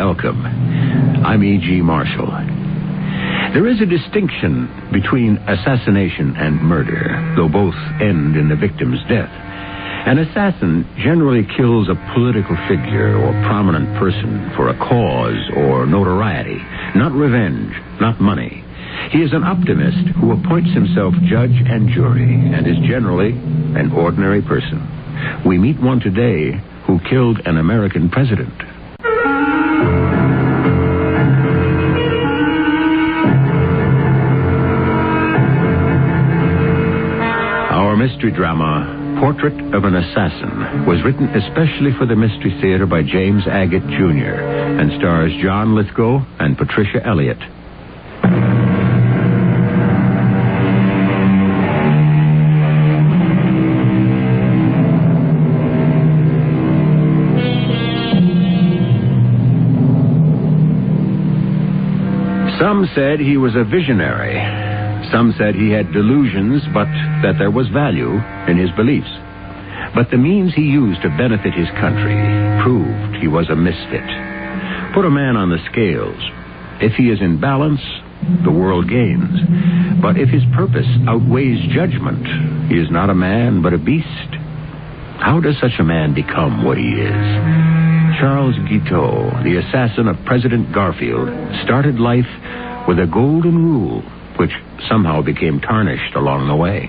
welcome. I'm E.G. Marshall. There is a distinction between assassination and murder, though both end in the victim's death. An assassin generally kills a political figure or prominent person for a cause or notoriety, not revenge, not money. He is an optimist who appoints himself judge and jury and is generally an ordinary person. We meet one today who killed an American president. Our mystery drama, Portrait of an Assassin, was written especially for the Mystery Theater by James Agate, Jr. and stars John Lithgow and Patricia Elliott. Some said he was a visionary. Some said he had delusions, but that there was value in his beliefs. But the means he used to benefit his country proved he was a misfit. Put a man on the scales. If he is in balance, the world gains. But if his purpose outweighs judgment, he is not a man, but a beast. How does such a man become what he is? Charles Guiteau, the assassin of President Garfield, started life with a golden rule, which somehow became tarnished along the way.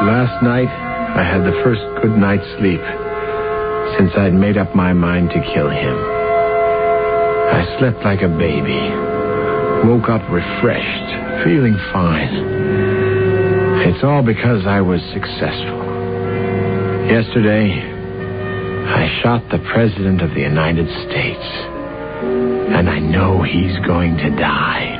Last night, I had the first good night's sleep since I'd made up my mind to kill him. I slept like a baby, woke up refreshed, feeling fine. It's all because I was successful. Yesterday, I shot the President of the United States. And I know he's going to die.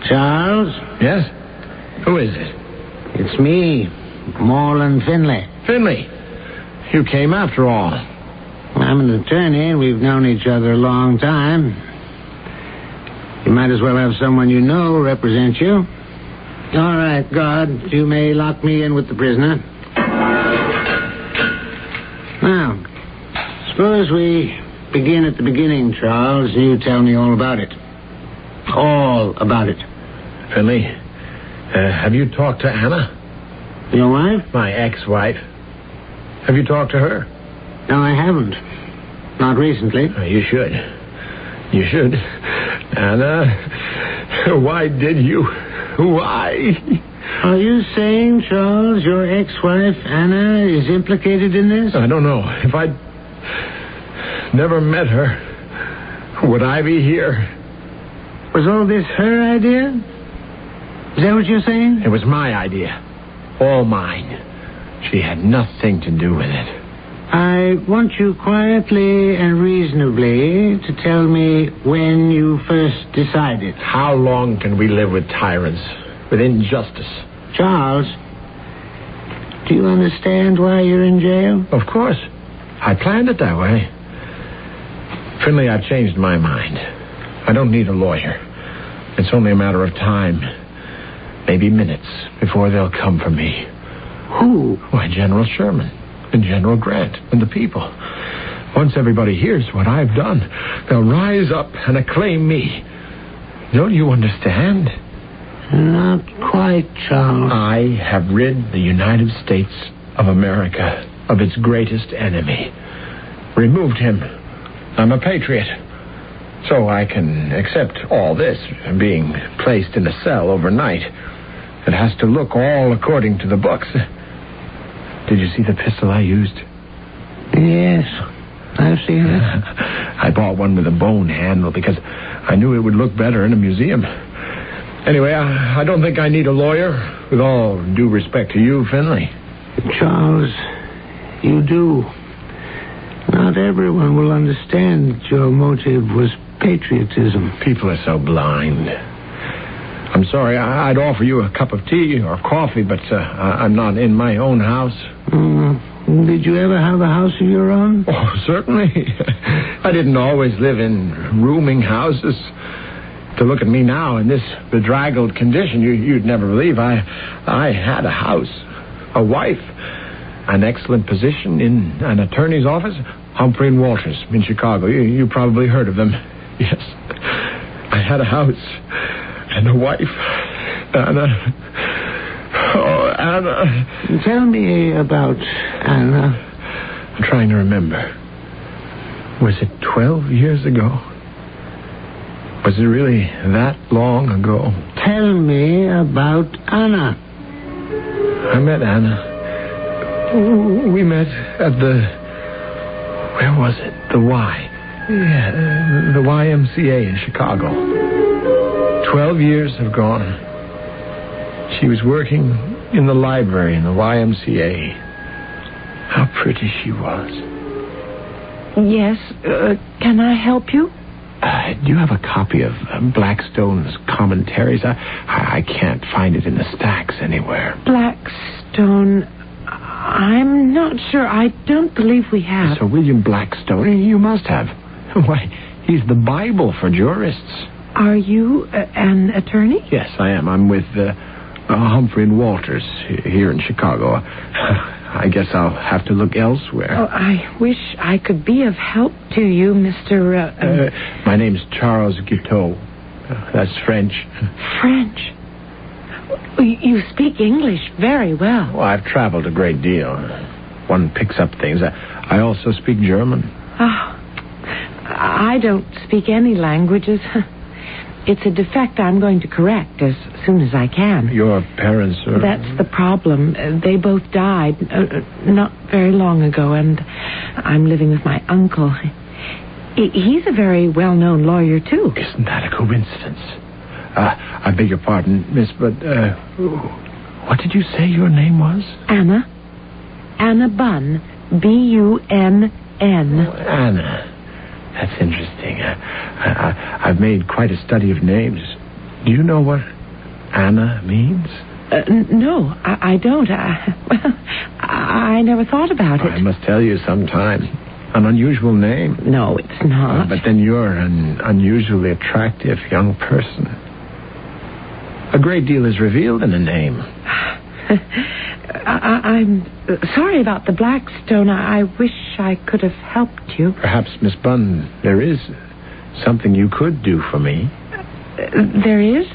Charles? Yes? Who is it? It's me, Moreland Finley. Finley. You came after all. I'm an attorney, and we've known each other a long time. You might as well have someone you know represent you. All right, guard, you may lock me in with the prisoner. Now, suppose we begin at the beginning, Charles. You tell me all about it. All about it. Finley, have you talked to Anna? Your wife? My ex-wife. Have you talked to her? No, I haven't. Not recently. You should. You should. Anna, why did you? Why? Are you saying, Charles, your ex-wife, Anna, is implicated in this? I don't know. If I'd never met her, would I be here? Was all this her idea? Is that what you're saying? It was my idea. All mine. She had nothing to do with it. I want you quietly and reasonably to tell me when you first decided. How long can we live with tyrants, with injustice? Charles, do you understand why you're in jail? Of course. I planned it that way. Finley, I've changed my mind. I don't need a lawyer. It's only a matter of time. Maybe minutes before they'll come for me. Who? Why, General Sherman and General Grant and the people. Once everybody hears what I've done, they'll rise up and acclaim me. Don't you understand? Not quite, Charles. I have rid the United States of America of its greatest enemy. Removed him. I'm a patriot. So I can accept all this, being placed in a cell overnight. It has to look all according to the books. Did you see the pistol I used? Yes, I've seen it. I bought one with a bone handle because I knew it would look better in a museum. Anyway, I don't think I need a lawyer, with all due respect to you, Finley. Charles, you do. Not everyone will understand that your motive was patriotism. People are so blind. I'm sorry, I'd offer you a cup of tea or coffee, but I'm not in my own house. Did you ever have a house of your own? Oh, certainly. I didn't always live in rooming houses. To look at me now in this bedraggled condition, you'd never believe I had a house, a wife, an excellent position in an attorney's office, Humphrey and Walters in Chicago. You probably heard of them. Yes. I had a house and a wife, Anna. Oh, Anna. Tell me about Anna. I'm trying to remember. Was it 12 years ago? Was it really that long ago? Tell me about Anna. I met Anna. We met at the... Where was it? The Y. Yeah, the YMCA in Chicago. 12 years have gone. She was working in the library in the YMCA. How pretty she was. Yes, can I help you? Do you have a copy of Blackstone's commentaries? I can't find it in the stacks anywhere. Blackstone... I'm not sure. I don't believe we have. Sir William Blackstone? You must have. Why, he's the Bible for jurists. Are you an attorney? Yes, I am. I'm with Humphrey and Walters here in Chicago. I guess I'll have to look elsewhere. Oh, I wish I could be of help to you, Mr. My name's Charles Guiteau. That's French. French? You speak English very well. Well, I've traveled a great deal. One picks up things. I also speak German. I don't speak any languages. It's a defect I'm going to correct as soon as I can. Your parents are... That's the problem. They both died not very long ago, and I'm living with my uncle. He's a very well-known lawyer, too. Isn't that a coincidence? I beg your pardon, miss, but what did you say your name was? Anna. Anna Bunn. B-U-N-N. Oh, Anna. That's interesting. I've made quite a study of names. Do you know what Anna means? No, I don't. I never thought about it. I must tell you sometime. An unusual name. No, it's not. But then you're an unusually attractive young person. A great deal is revealed in a name. I'm sorry about the Blackstone. I wish I could have helped you. Perhaps, Miss Bunn, there is something you could do for me. There is?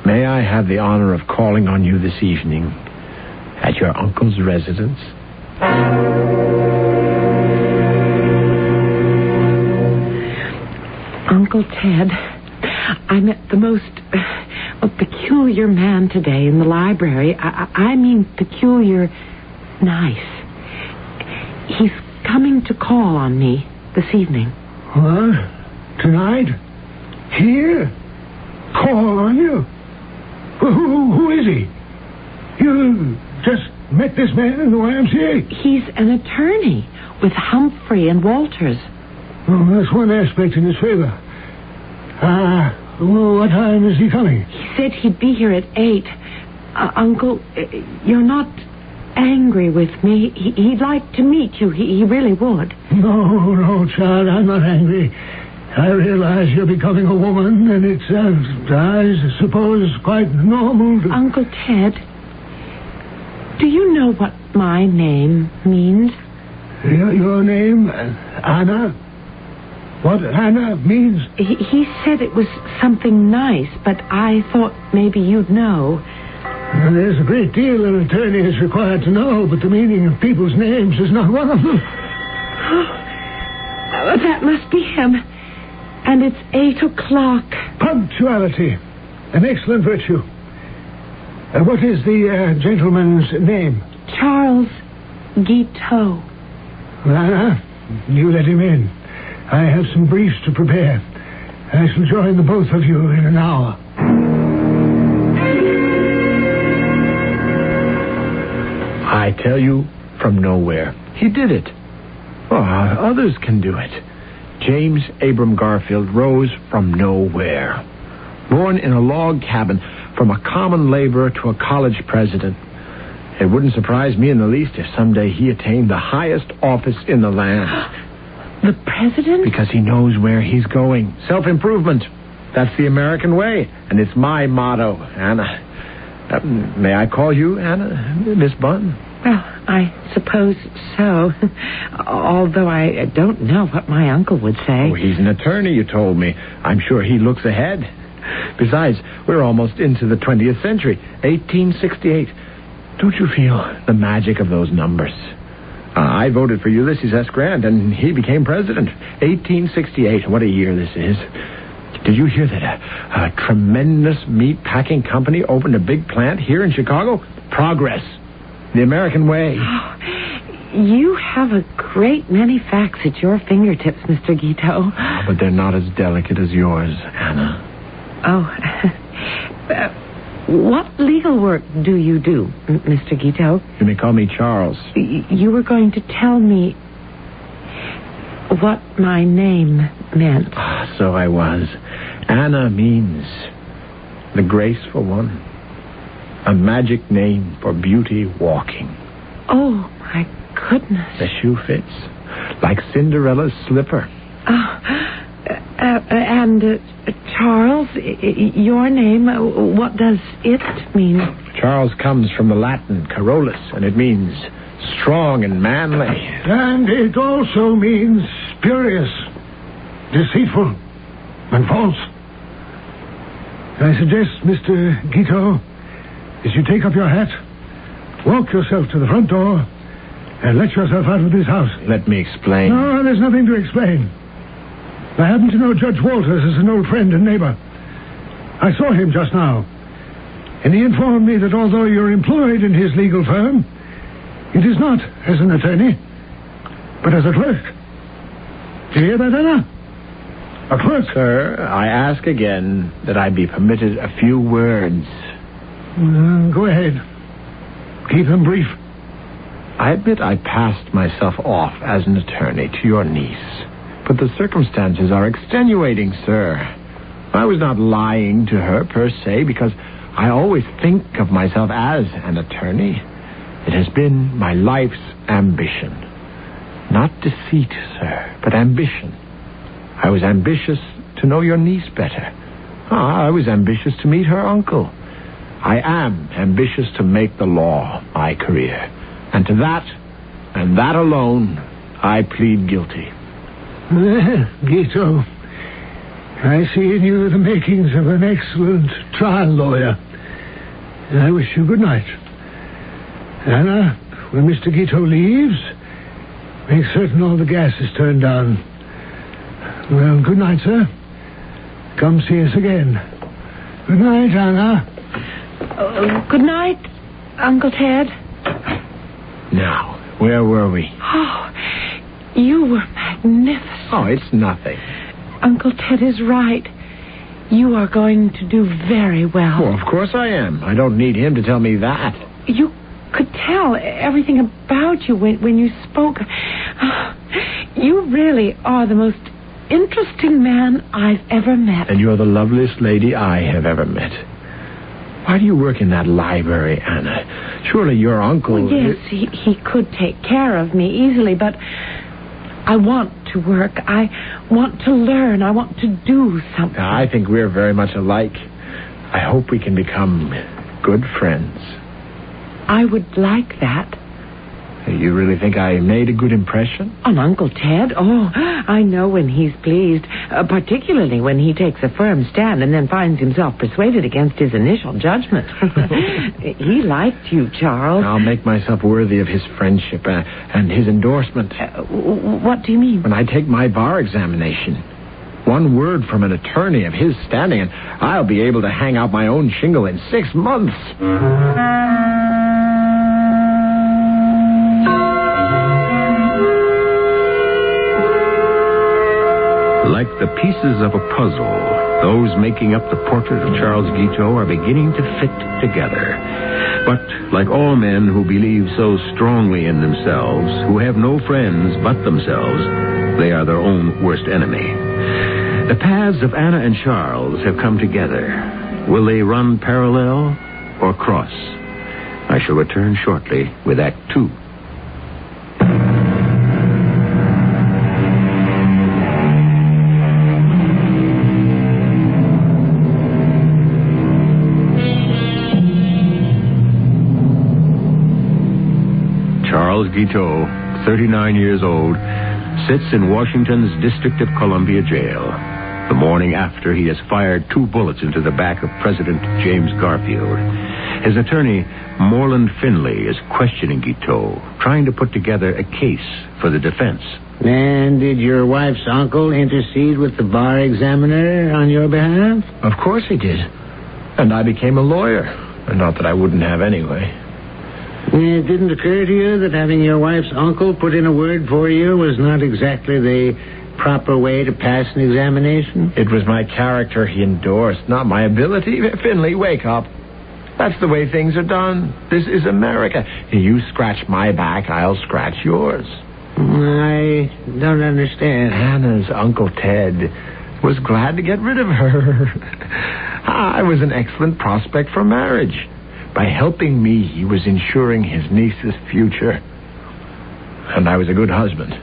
May I have the honor of calling on you this evening at your uncle's residence? Uncle Ted, I met the most peculiar man today in the library. I mean peculiar nice. He's coming to call on me this evening. What? Tonight? Here? Call on you? Who is he? You just met this man in the YMCA? He's an attorney with Humphrey and Walters. Oh, that's one aspect in his favor. What time is he coming? He said he'd be here at 8. Uncle, you're not angry with me. He'd like to meet you. He really would. No, child, I'm not angry. I realize you're becoming a woman, and it's, I suppose, quite normal to... Uncle Ted, do you know what my name means? Your name? Anna? What Anna means? He said it was something nice, but I thought maybe you'd know. Well, there's a great deal an attorney is required to know, but the meaning of people's names is not one of them. That must be him. And it's 8 o'clock. Punctuality. An excellent virtue. What is the gentleman's name? Charles Guiteau. Anna, you let him in. I have some briefs to prepare. I shall join the both of you in an hour. I tell you, from nowhere. He did it. Oh, others can do it. James Abram Garfield rose from nowhere. Born in a log cabin, from a common laborer to a college president. It wouldn't surprise me in the least if someday he attained the highest office in the land. The president? Because he knows where he's going. Self-improvement. That's the American way, and it's my motto, Anna. May I call you Anna, Miss Bunn? Well, I suppose so. Although I don't know what my uncle would say. Oh, he's an attorney, you told me. I'm sure he looks ahead. Besides, we're almost into the 20th century, 1868. Don't you feel the magic of those numbers? I voted for Ulysses S. Grant, and he became president. 1868. What a year this is. Did you hear that a tremendous meat packing company opened a big plant here in Chicago? Progress. The American way. Oh, you have a great many facts at your fingertips, Mr. Guiteau. Oh, but they're not as delicate as yours, Anna. Oh. What legal work do you do, Mr. Guiteau? You may call me Charles. You were going to tell me what my name meant. So I was. Anna means the graceful one. A magic name for beauty walking. Oh, my goodness. The shoe fits like Cinderella's slipper. And Charles, your name, what does it mean? Charles comes from the Latin Carolus, and it means strong and manly. And it also means spurious, deceitful, and false. I suggest, Mr. Guiteau, as you take up your hat, walk yourself to the front door and let yourself out of this house. Let me explain. No, there's nothing to explain. I happen to know Judge Walters as an old friend and neighbor. I saw him just now, and he informed me that although you're employed in his legal firm, it is not as an attorney, but as a clerk. Do you hear that, Anna? A clerk. Sir, I ask again that I be permitted a few words. Go ahead. Keep them brief. I admit I passed myself off as an attorney to your niece, but the circumstances are extenuating, sir. I was not lying to her, per se, because I always think of myself as an attorney. It has been my life's ambition. Not deceit, sir, but ambition. I was ambitious to know your niece better. I was ambitious to meet her uncle. I am ambitious to make the law my career. And to that, and that alone, I plead guilty. Guiteau, I see in you the makings of an excellent trial lawyer. I wish you good night. Anna, when Mr. Guiteau leaves, make certain all the gas is turned down. Well, good night, sir. Come see us again. Good night, Anna. Good night, Uncle Ted. Now, where were we? Oh, you were magnificent. Oh, it's nothing. Uncle Ted is right. You are going to do very well. Well, of course I am. I don't need him to tell me that. You could tell everything about you when you spoke. You really are the most interesting man I've ever met. And you're the loveliest lady I have ever met. Why do you work in that library, Anna? Surely your uncle... Well, yes, he could take care of me easily, but I want to work. I want to learn. I want to do something. I think we're very much alike. I hope we can become good friends. I would like that. You really think I made a good impression? On Uncle Ted? Oh, I know when he's pleased, particularly when he takes a firm stand and then finds himself persuaded against his initial judgment. He liked you, Charles. I'll make myself worthy of his friendship and his endorsement. What do you mean? When I take my bar examination, one word from an attorney of his standing, and I'll be able to hang out my own shingle in 6 months. Like the pieces of a puzzle, those making up the portrait of Charles Guiteau are beginning to fit together. But like all men who believe so strongly in themselves, who have no friends but themselves, they are their own worst enemy. The paths of Anna and Charles have come together. Will they run parallel or cross? I shall return shortly with Act 2. Charles Guiteau, 39 years old, sits in Washington's District of Columbia jail. The morning after he has fired 2 bullets into the back of President James Garfield. His attorney, Moreland Finley, is questioning Guiteau, trying to put together a case for the defense. And did your wife's uncle intercede with the bar examiner on your behalf? Of course he did. And I became a lawyer. And not that I wouldn't have anyway. It didn't occur to you that having your wife's uncle put in a word for you was not exactly the proper way to pass an examination? It was my character he endorsed, not my ability. Finley, wake up. That's the way things are done. This is America. You scratch my back, I'll scratch yours. I don't understand. Anna's Uncle Ted was glad to get rid of her. I was an excellent prospect for marriage. By helping me, he was ensuring his niece's future. And I was a good husband.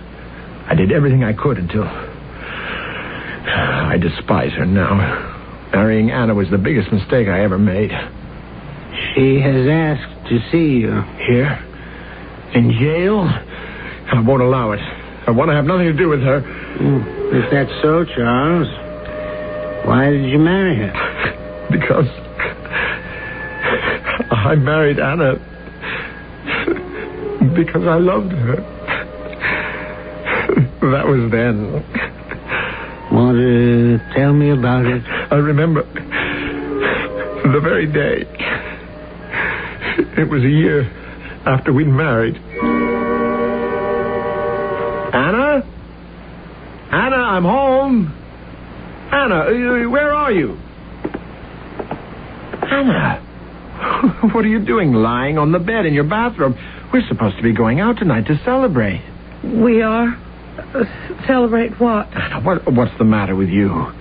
I did everything I could until... I despise her now. Marrying Anna was the biggest mistake I ever made. She has asked to see you. Here? In jail? I won't allow it. I want to have nothing to do with her. If that's so, Charles, why did you marry her? Because I married Anna because I loved her. That was then. Want to tell me about it? I remember the very day. It was a year after we'd married. Anna? Anna, I'm home. Anna, where are you? Anna, what are you doing lying on the bed in your bathroom? We're supposed to be going out tonight to celebrate. We are? Celebrate what? Anna, what's the matter with you?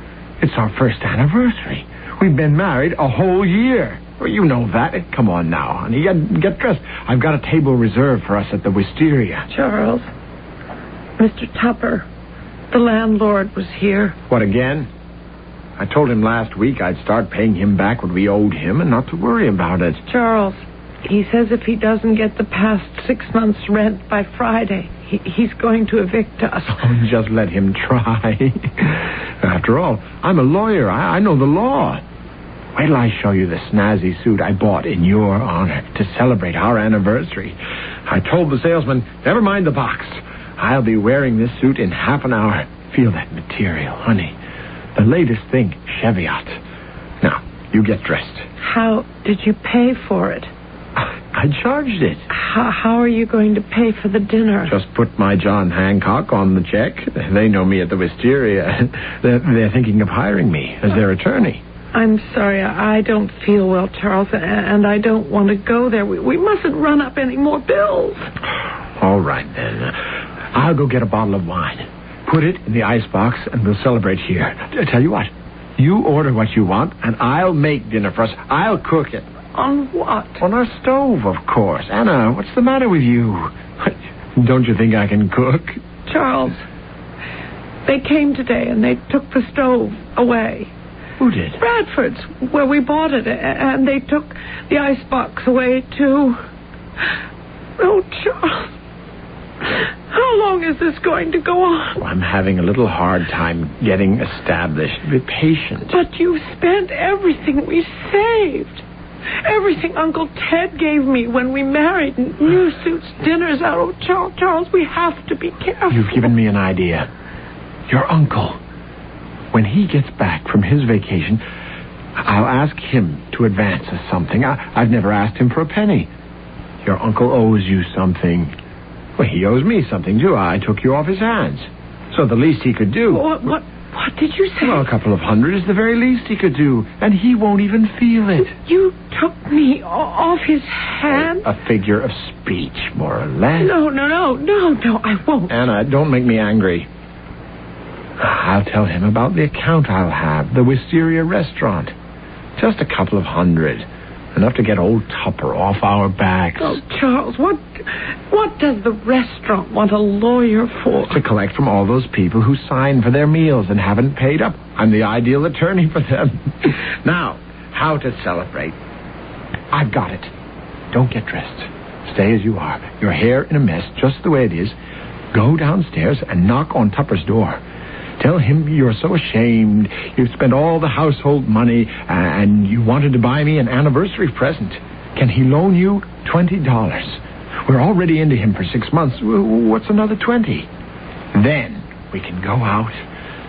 It's our first anniversary. We've been married a whole year. Well, you know that. Come on now, honey. Get dressed. I've got a table reserved for us at the Wisteria. Charles, Mr. Tupper, the landlord was here. What, again? I told him last week I'd start paying him back what we owed him and not to worry about it. Charles, he says if he doesn't get the past 6 months' rent by Friday, he's going to evict us. Oh, just let him try. After all, I'm a lawyer. I know the law. Wait till I show you the snazzy suit I bought in your honor to celebrate our anniversary. I told the salesman, never mind the box. I'll be wearing this suit in half an hour. Feel that material, honey. The latest thing, Cheviot. Now, you get dressed. How did you pay for it? I charged it. How are you going to pay for the dinner? Just put my John Hancock on the check. They know me at the Wisteria. They're thinking of hiring me as their attorney. I'm sorry, I don't feel well, Charles, and I don't want to go there. We mustn't run up any more bills. All right, then. I'll go get a bottle of wine. Put it in the icebox, and we'll celebrate here. I tell you what, you order what you want, and I'll make dinner for us. I'll cook it. On what? On our stove, of course. Anna, what's the matter with you? Don't you think I can cook? Charles, they came today, and they took the stove away. Who did? Bradford's, where we bought it, and they took the icebox away, too. Oh, Charles, how long is this going to go on? Well, I'm having a little hard time getting established. Be patient. But you spent everything we saved. Everything Uncle Ted gave me when we married. New suits, dinners out. Oh, Charles, we have to be careful. You've given me an idea. Your uncle. When he gets back from his vacation, I'll ask him to advance us something. I've never asked him for a penny. Your uncle owes you something. Well, he owes me something, too. I took you off his hands. So the least he could do... What did you say? Well, a couple of $100 is the very least he could do. And he won't even feel it. You took me off his hands? A figure of speech, more or less. No, I won't. Anna, don't make me angry. I'll tell him about the account I'll have, the Wisteria restaurant. Just a couple of $100. Enough to get old Tupper off our backs. Oh, Charles, what does the restaurant want a lawyer for? To collect from all those people who signed for their meals and haven't paid up. I'm the ideal attorney for them. Now, how to celebrate. I've got it. Don't get dressed. Stay as you are. Your hair in a mess, just the way it is. Go downstairs and knock on Tupper's door. Tell him you're so ashamed. You've spent all the household money and you wanted to buy me an anniversary present. Can he loan you $20? We're already into him for 6 months. What's another 20? Then we can go out,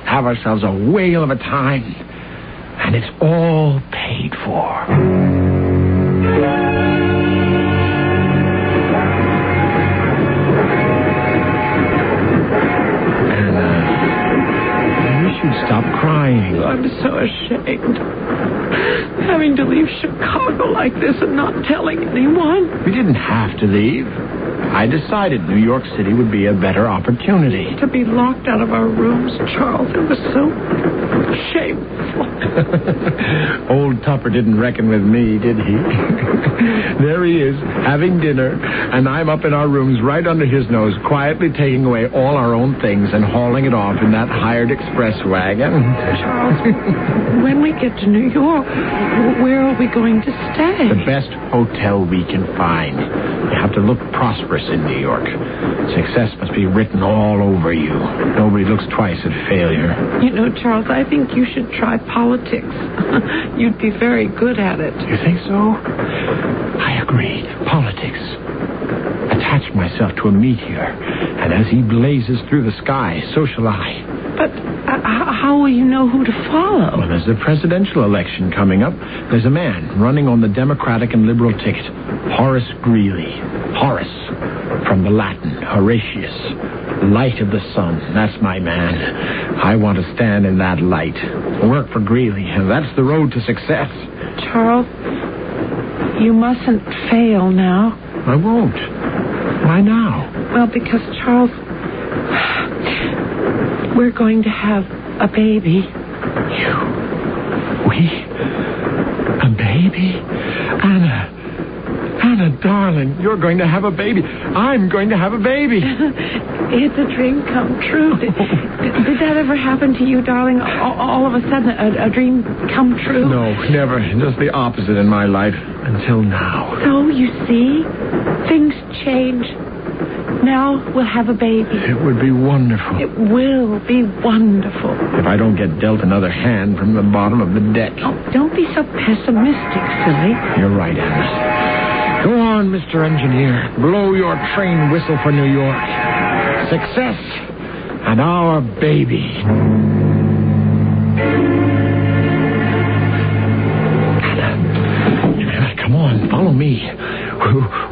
have ourselves a whale of a time, and it's all paid for. Stop crying. I'm so ashamed. Having to leave Chicago like this and not telling anyone. We didn't have to leave. I decided New York City would be a better opportunity. To be locked out of our rooms, Charles, it was so shameful. Old Tupper didn't reckon with me, did he? There he is, having dinner, and I'm up in our rooms right under his nose, quietly taking away all our own things and hauling it off in that hired express wagon. Charles, when we get to New York, where are we going to stay? The best hotel we can find. You have to look prosperous in New York. Success must be written all over you. Nobody looks twice at failure. You know, Charles, I think you should try politics. You'd be very good at it. You think so? I agree. Politics. Attach myself to a meteor, and as he blazes through the sky, so shall I. But how will you know who to follow? Well, there's the presidential election coming up. There's a man running on the Democratic and Liberal ticket, Horace Greeley. Horace, from the Latin, Horatius, light of the sun. That's my man. I want to stand in that light. Work for Greeley, and that's the road to success. Charles, you mustn't fail now. I won't. Why now? Well, because, Charles, we're going to have a baby. A baby? Anna, darling, you're going to have a baby. I'm going to have a baby. It's a dream come true. Did that ever happen to you, darling? All of a sudden, a dream come true? No, never. Just the opposite in my life. Until now. So, you see, things change. Now we'll have a baby. It would be wonderful. It will be wonderful. If I don't get dealt another hand from the bottom of the deck. Oh, don't be so pessimistic, silly. You're right, Anna. Go on, Mr. Engineer. Blow your train whistle for New York. Success and our baby. Anna, come on, follow me.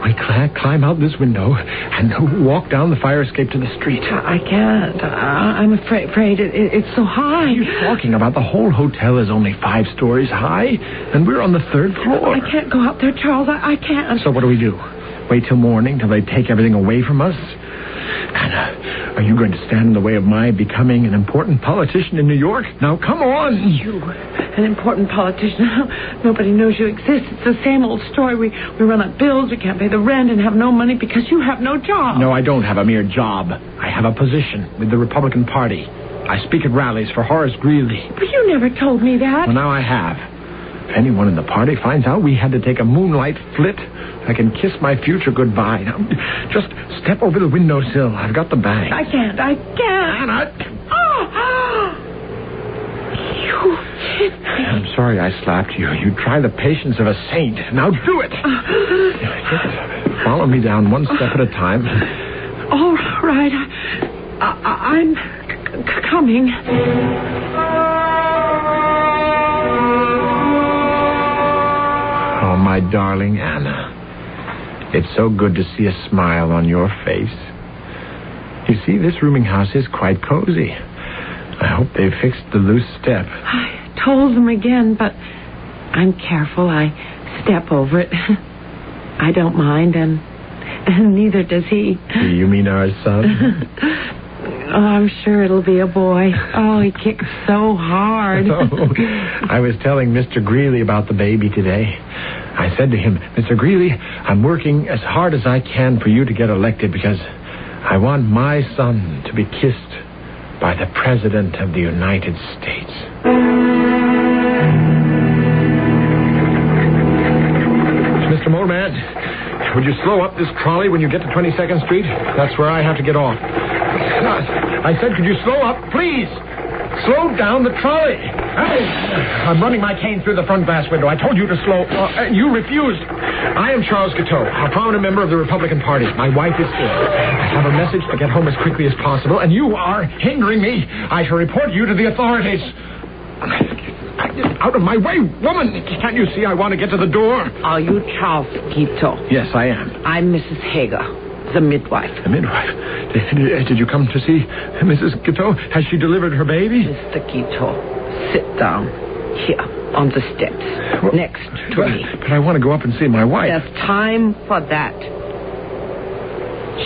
We climb out this window and walk down the fire escape to the street. I can't. I'm afraid it's so high. What are you talking about? The whole hotel is only 5 stories high, and we're on the 3rd floor. I can't go out there, Charles. I can't. So what do we do? Wait till morning, till they take everything away from us? Anna, are you going to stand in the way of my becoming an important politician in New York? Now, come on. You, an important politician. Nobody knows you exist. It's the same old story. We run up bills, we can't pay the rent, and have no money because you have no job. No, I don't have a mere job. I have a position with the Republican Party. I speak at rallies for Horace Greeley. But you never told me that. Well, now I have. If anyone in the party finds out we had to take a moonlight flit, I can kiss my future goodbye. Now, just step over the windowsill. I've got the bag. I can't. Anna! Oh! You hit me. I'm sorry I slapped you. You try the patience of a saint. Now do it. Follow me down one step at a time. All right. I'm coming. Oh, my darling Anna. It's so good to see a smile on your face. You see, this rooming house is quite cozy. I hope they fixed the loose step. I told them again, but I'm careful. I step over it. I don't mind, and neither does he. You mean our son? Oh, I'm sure it'll be a boy. Oh, he kicks so hard. I was telling Mr. Greeley about the baby today. I said to him, Mr. Greeley, I'm working as hard as I can for you to get elected because I want my son to be kissed by the President of the United States. Mr. Moleman, would you slow up this trolley when you get to 22nd Street? That's where I have to get off. I said, could you slow up, please? Slow down the trolley. I'm running my cane through the front glass window. I told you to slow. You refused. I am Charles Guiteau, a prominent member of the Republican Party. My wife is ill. I have a message to get home as quickly as possible, and you are hindering me. I shall report you to the authorities. Get out of my way, woman! Can't you see I want to get to the door? Are you Charles Guiteau? Yes, I am. I'm Mrs. Hager, the midwife. The midwife? Did you come to see Mrs. Guiteau? Has she delivered her baby? Mr. Guiteau, sit down. Here, on the steps, next to me. But I want to go up and see my wife. There's time for that.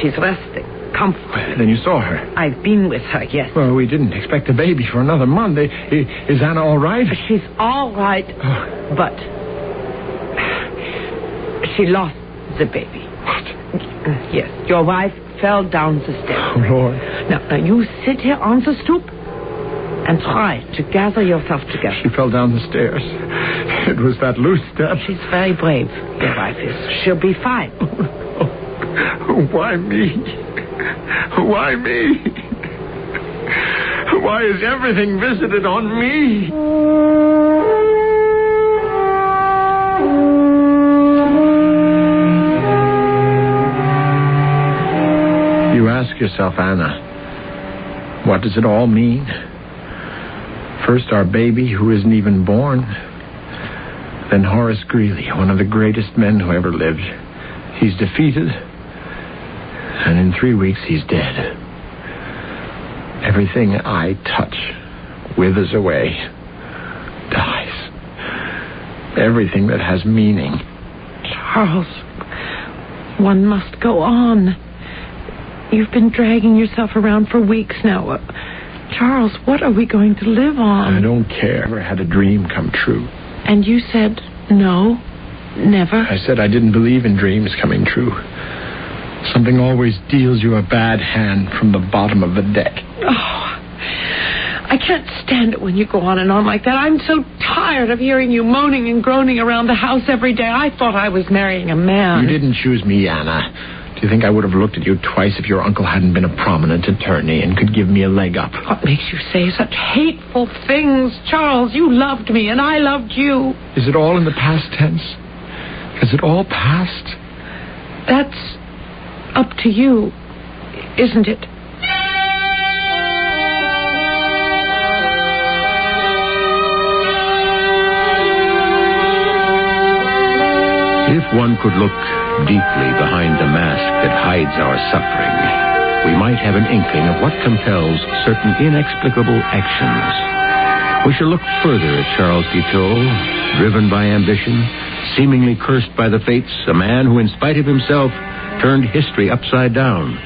She's resting. Comfortably. Then you saw her? I've been with her, yes. Well, we didn't expect a baby for another month. Is Anna all right? She's all right, but she lost the baby. What? Yes, your wife fell down the stairs. Oh, Lord. Now, you sit here on the stoop and try to gather yourself together. She fell down the stairs. It was that loose step. She's very brave, your wife is. She'll be fine. Why me? Why me? Why is everything visited on me? You ask yourself, Anna, what does it all mean? First, our baby who isn't even born. Then Horace Greeley, one of the greatest men who ever lived. He's defeated, and in 3 weeks he's dead. Everything I touch withers away, dies. Everything that has meaning. Charles, one must go on. You've been dragging yourself around for weeks now. Charles, what are we going to live on? I don't care. I never had a dream come true. And you said no, never? I said I didn't believe in dreams coming true. Something always deals you a bad hand from the bottom of the deck. Oh, I can't stand it when you go on and on like that. I'm so tired of hearing you moaning and groaning around the house every day. I thought I was marrying a man. You didn't choose me, Anna. Do you think I would have looked at you twice if your uncle hadn't been a prominent attorney and could give me a leg up? What makes you say such hateful things, Charles? You loved me and I loved you. Is it all in the past tense? Has it all passed? That's up to you, isn't it? If one could look deeply behind the mask that hides our suffering, we might have an inkling of what compels certain inexplicable actions. We shall look further at Charles Guiteau, driven by ambition, seemingly cursed by the fates, a man who, in spite of himself, turned history upside down,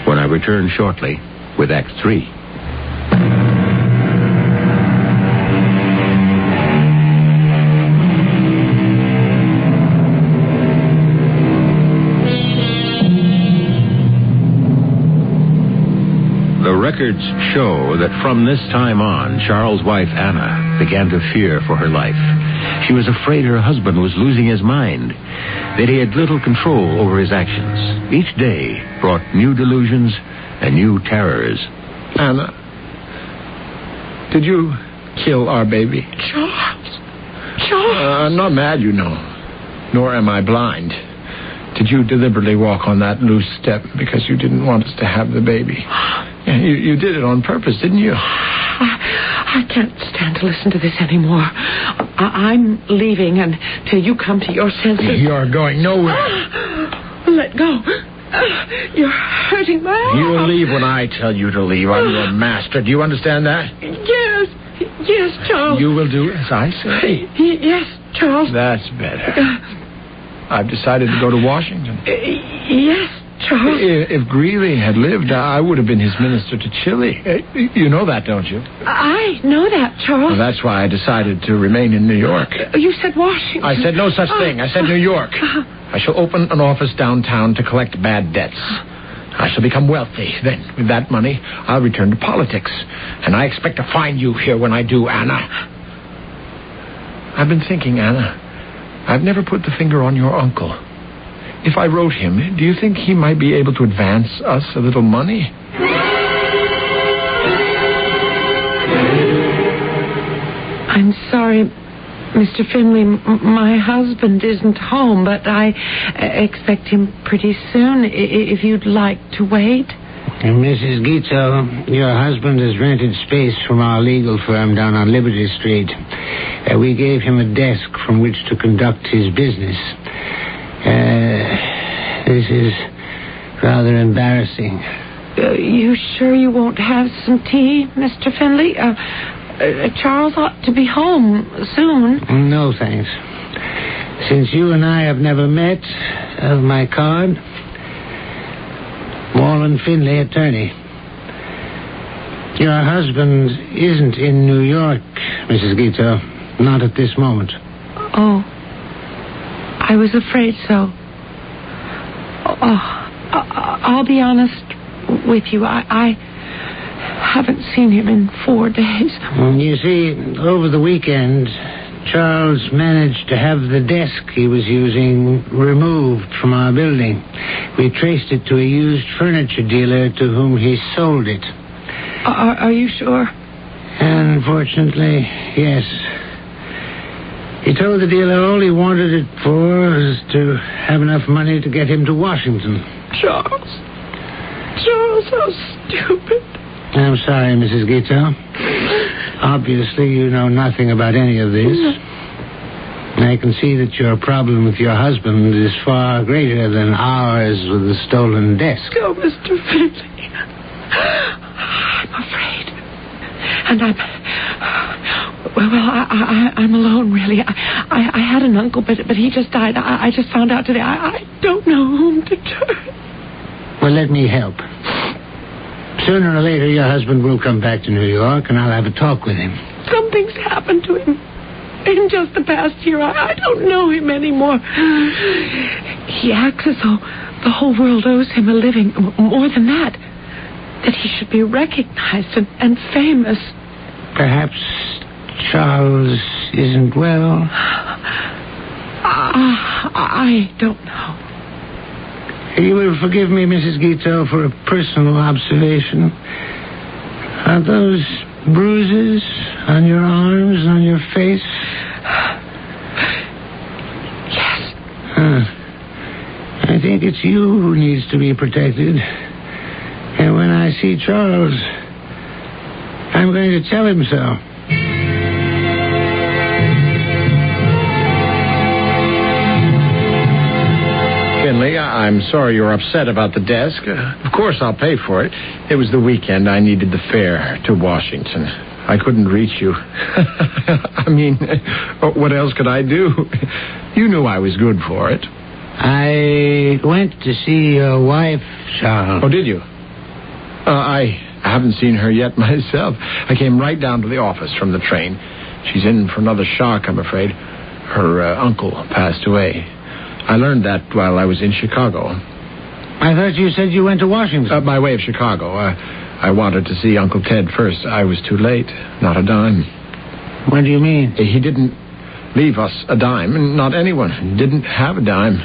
when I return shortly with Act 3. Records show that from this time on, Charles' wife, Anna, began to fear for her life. She was afraid her husband was losing his mind, that he had little control over his actions. Each day brought new delusions and new terrors. Anna, did you kill our baby? Charles! Charles! I'm not mad, you know, nor am I blind. Did you deliberately walk on that loose step because you didn't want us to have the baby? You did it on purpose, didn't you? I can't stand to listen to this anymore. I'm leaving until you come to your senses. You're going nowhere. Let go. You're hurting my arm. You will leave when I tell you to leave. I'm your master. Do you understand that? Yes, Charles. You will do as I say. Yes, Charles. That's better. I've decided to go to Washington. Yes, Charles. If Greeley had lived, I would have been his minister to Chile. You know that, don't you? I know that, Charles. Well, that's why I decided to remain in New York. You said Washington. I said no such thing. I said New York. I shall open an office downtown to collect bad debts. I shall become wealthy. Then, with that money, I'll return to politics. And I expect to find you here when I do, Anna. I've been thinking, Anna. I've never put the finger on your uncle. if I wrote him, do you think he might be able to advance us a little money? I'm sorry, Mr. Finley. My husband isn't home, but I expect him pretty soon, if you'd like to wait. Mrs. Guiteau, your husband has rented space from our legal firm down on Liberty Street. We gave him a desk from which to conduct his business. This is rather embarrassing. You sure you won't have some tea, Mr. Finley? Charles ought to be home soon. No, thanks. Since you and I have never met, my card... Wallen Finley, attorney. Your husband isn't in New York, Mrs. Guiteau. Not at this moment. Oh. I was afraid so. I'll be honest with you. I haven't seen him in 4 days. You see, over the weekend, Charles managed to have the desk he was using removed from our building. We traced it to a used furniture dealer to whom he sold it. Are you sure? Unfortunately, yes. He told the dealer all he wanted it for was to have enough money to get him to Washington. Charles, how stupid. I'm sorry, Mrs. Guiteau. Obviously, you know nothing about any of this. I can see that your problem with your husband is far greater than ours with the stolen desk. Oh, Mr. Finley. I'm afraid. And I'm alone, really. I had an uncle, but he just died. I just found out today. I don't know whom to turn. Well, let me help. Sooner or later, your husband will come back to New York, and I'll have a talk with him. Something's happened to him in just the past year. I don't know him anymore. He acts as though the whole world owes him a living. More than that he should be recognized and famous. Perhaps Charles isn't well? I don't know. You will forgive me, Mrs. Guiteau, for a personal observation. Are those bruises on your arms, on your face? Yes. I think it's you who needs to be protected. And when I see Charles, I'm going to tell him so. Finley, I'm sorry you're upset about the desk. Of course, I'll pay for it. It was the weekend. I needed the fare to Washington. I couldn't reach you. I mean, what else could I do? You knew I was good for it. I went to see your wife, Charles. Oh, did you? I haven't seen her yet myself. I came right down to the office from the train. She's in for another shock, I'm afraid. Her uncle passed away. I learned that while I was in Chicago. I thought you said you went to Washington. By way of Chicago. I wanted to see Uncle Ted first. I was too late. Not a dime. What do you mean? He didn't leave us a dime, and not anyone. Didn't have a dime.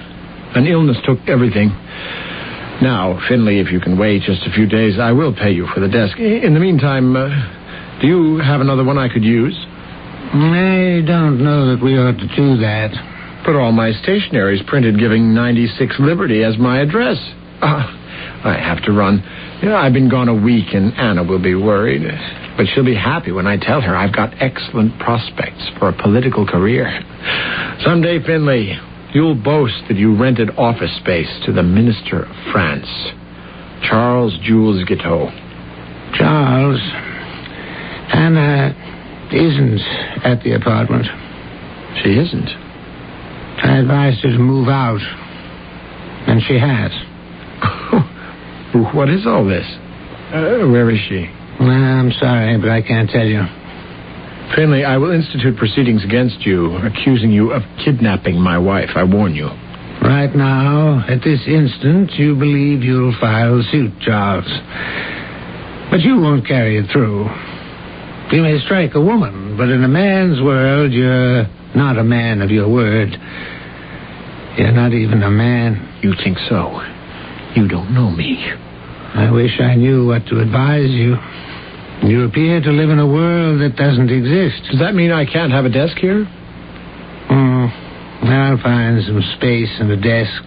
An illness took everything. Now, Finley, if you can wait just a few days, I will pay you for the desk. In the meantime, do you have another one I could use? I don't know that we ought to do that. But all my stationery is printed giving 96 Liberty as my address. I have to run. I've been gone a week, and Anna will be worried. But she'll be happy when I tell her I've got excellent prospects for a political career. Someday, Finley, you'll boast that you rented office space to the Minister of France, Charles Jules Guiteau. Charles, Anna isn't at the apartment. She isn't? I advised her to move out, and she has. What is all this? Where is she? I'm sorry, but I can't tell you. Finley, I will institute proceedings against you, accusing you of kidnapping my wife. I warn you. Right now, at this instant, you believe you'll file suit, Charles. But you won't carry it through. You may strike a woman, but in a man's world, you're not a man of your word. You're not even a man. You think so? You don't know me. I wish I knew what to advise you. You appear to live in a world that doesn't exist. Does that mean I can't have a desk here? I'll find some space and a desk.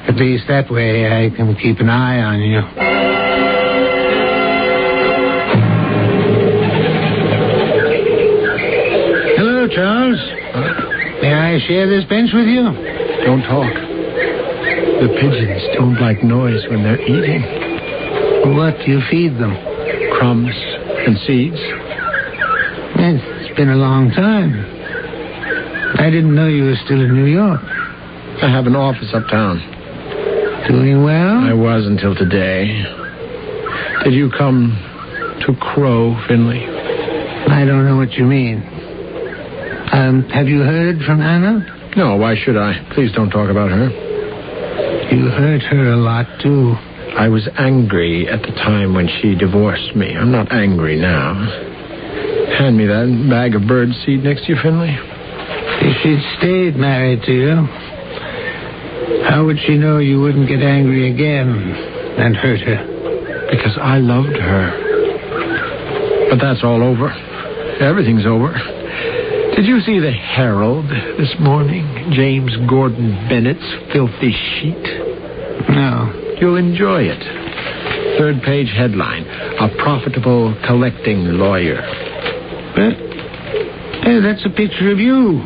At least that way I can keep an eye on you. Hello, Charles. May I share this bench with you? Don't talk. The pigeons don't like noise when they're eating. What do you feed them? Crumbs and seeds. It's been a long time. I didn't know you were still in New York. I have an office uptown. Doing well? I was until today. Did you come to crow, Finley? I don't know what you mean. Have you heard from Anna? No, why should I? Please don't talk about her. You hurt her a lot, too. I was angry at the time when she divorced me. I'm not angry now. Hand me that bag of birdseed next to you, Finley. If she'd stayed married to you, how would she know you wouldn't get angry again and hurt her? Because I loved her. But that's all over. Everything's over. Did you see the Herald this morning? James Gordon Bennett's filthy sheet? No. You'll enjoy it. Third page headline: a profitable collecting lawyer. Hey, that's a picture of you.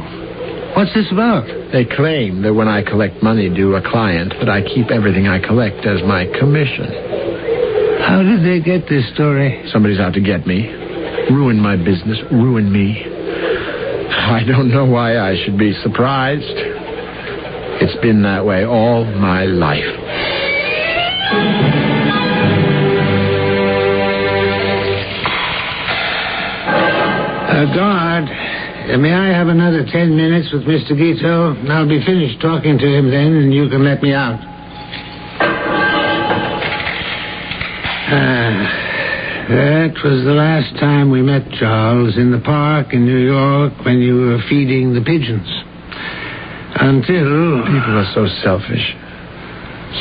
What's this about? They claim that when I collect money due a client, that I keep everything I collect as my commission. How did they get this story? Somebody's out to get me. Ruin my business. Ruin me. I don't know why I should be surprised. It's been that way all my life. Guard, may I have another 10 minutes with Mr. Guiteau? I'll be finished talking to him then, and you can let me out. That was the last time we met, Charles, in the park in New York when you were feeding the pigeons. Until... People are so selfish.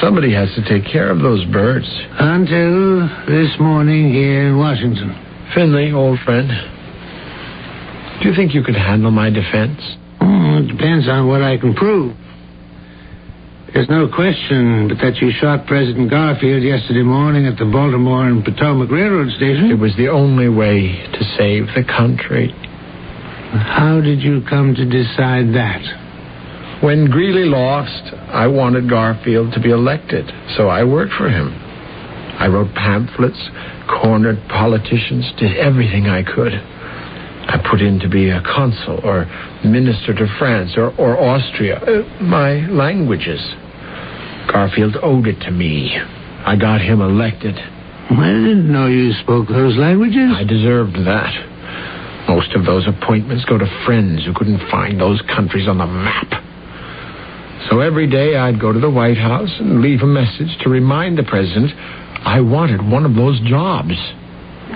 Somebody has to take care of those birds. Until this morning here in Washington. Finley, old friend, do you think you could handle my defense? It depends on what I can prove. There's no question but that you shot President Garfield yesterday morning at the Baltimore and Potomac Railroad Station. It was the only way to save the country. How did you come to decide that? When Greeley lost, I wanted Garfield to be elected, so I worked for him. I wrote pamphlets, cornered politicians, did everything I could. I put in to be a consul or minister to France or Austria, my languages. Garfield owed it to me. I got him elected. I didn't know you spoke those languages. I deserved that. Most of those appointments go to friends who couldn't find those countries on the map. So every day I'd go to the White House and leave a message to remind the president I wanted one of those jobs.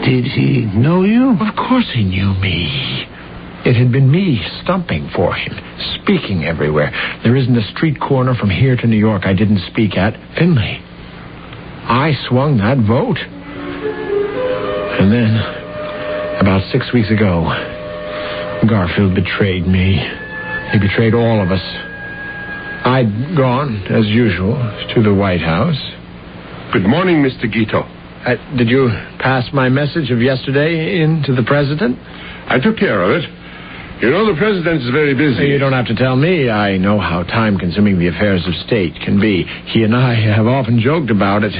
Did he know you? Of course he knew me. It had been me stumping for him, speaking everywhere. There isn't a street corner from here to New York I didn't speak at. Finley, I swung that vote. And then, about 6 weeks ago, Garfield betrayed me. He betrayed all of us. I'd gone, as usual, to the White House. Good morning, Mr. Guiteau. Did you pass my message of yesterday in to the president? I took care of it. You know, the president is very busy. You don't have to tell me. I know how time-consuming the affairs of state can be. He and I have often joked about it.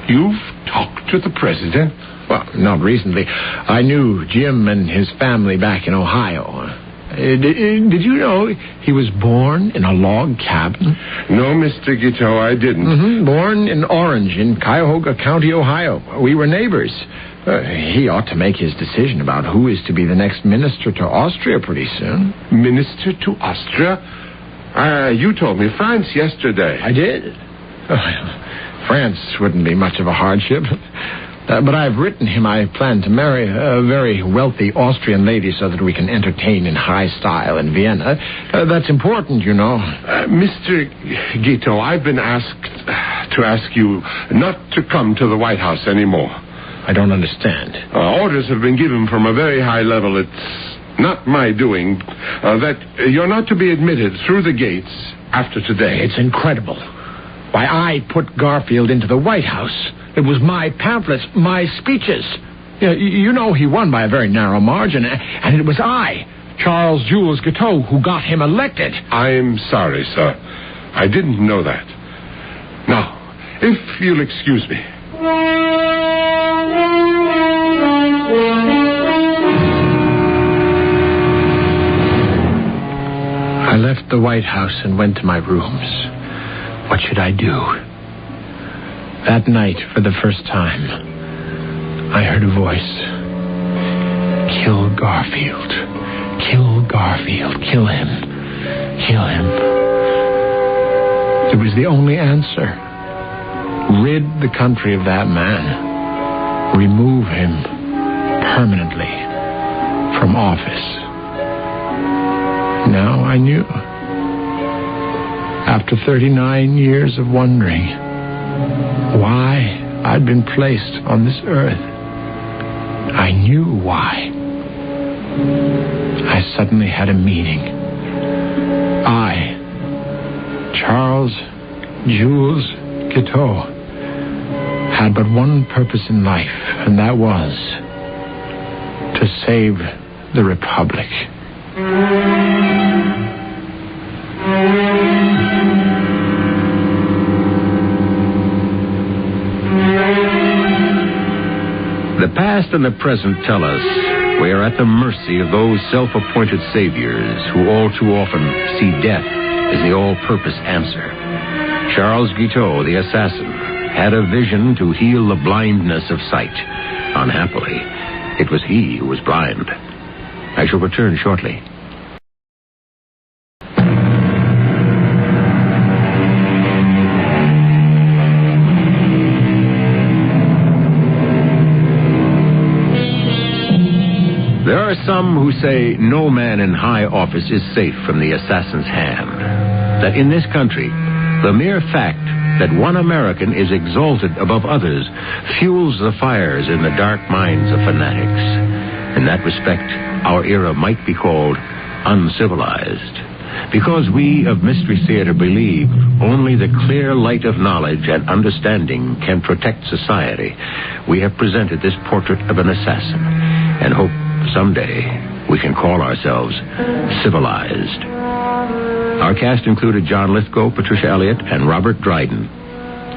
You've talked to the president? Well, not recently. I knew Jim and his family back in Ohio. Did you know he was born in a log cabin? No, Mr. Guiteau, I didn't. Born in Orange, in Cuyahoga County, Ohio. We were neighbors. He ought to make his decision about who is to be the next minister to Austria pretty soon. Minister to Austria? You told me France yesterday. I did. France wouldn't be much of a hardship. But I've written him I plan to marry a very wealthy Austrian lady so that we can entertain in high style in Vienna. That's important, you know. Mr. Guiteau, I've been asked to ask you not to come to the White House anymore. I don't understand. Orders have been given from a very high level. It's not my doing that you're not to be admitted through the gates after today. It's incredible. Why, I put Garfield into the White House. It was my pamphlets, my speeches. You know he won by a very narrow margin, and it was I, Charles Jules Guiteau, who got him elected. I'm sorry, sir. I didn't know that. Now, if you'll excuse me. I left the White House and went to my rooms. What should I do? That night, for the first time, I heard a voice. Kill Garfield. Kill Garfield. Kill him. Kill him. It was the only answer. Rid the country of that man. Remove him permanently from office. Now I knew. After 39 years of wondering why I'd been placed on this earth, I knew why. I suddenly had a meaning. I, Charles Jules Guiteau, had but one purpose in life, and that was to save the Republic. The past and the present tell us we are at the mercy of those self-appointed saviors who all too often see death as the all-purpose answer. Charles Guiteau, the assassin, had a vision to heal the blindness of sight. Unhappily, it was he who was blind. I shall return shortly. There are some who say no man in high office is safe from the assassin's hand. That in this country, the mere fact that one American is exalted above others fuels the fires in the dark minds of fanatics. In that respect, our era might be called uncivilized. Because we of Mystery Theater believe only the clear light of knowledge and understanding can protect society, we have presented this portrait of an assassin and hope someday we can call ourselves civilized. Our cast included John Lithgow, Patricia Elliott, and Robert Dryden.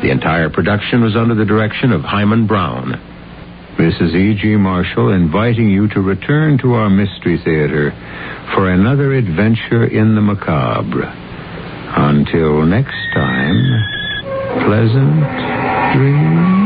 The entire production was under the direction of Hyman Brown. This is E.G. Marshall inviting you to return to our Mystery Theater for another adventure in the macabre. Until next time, pleasant dreams.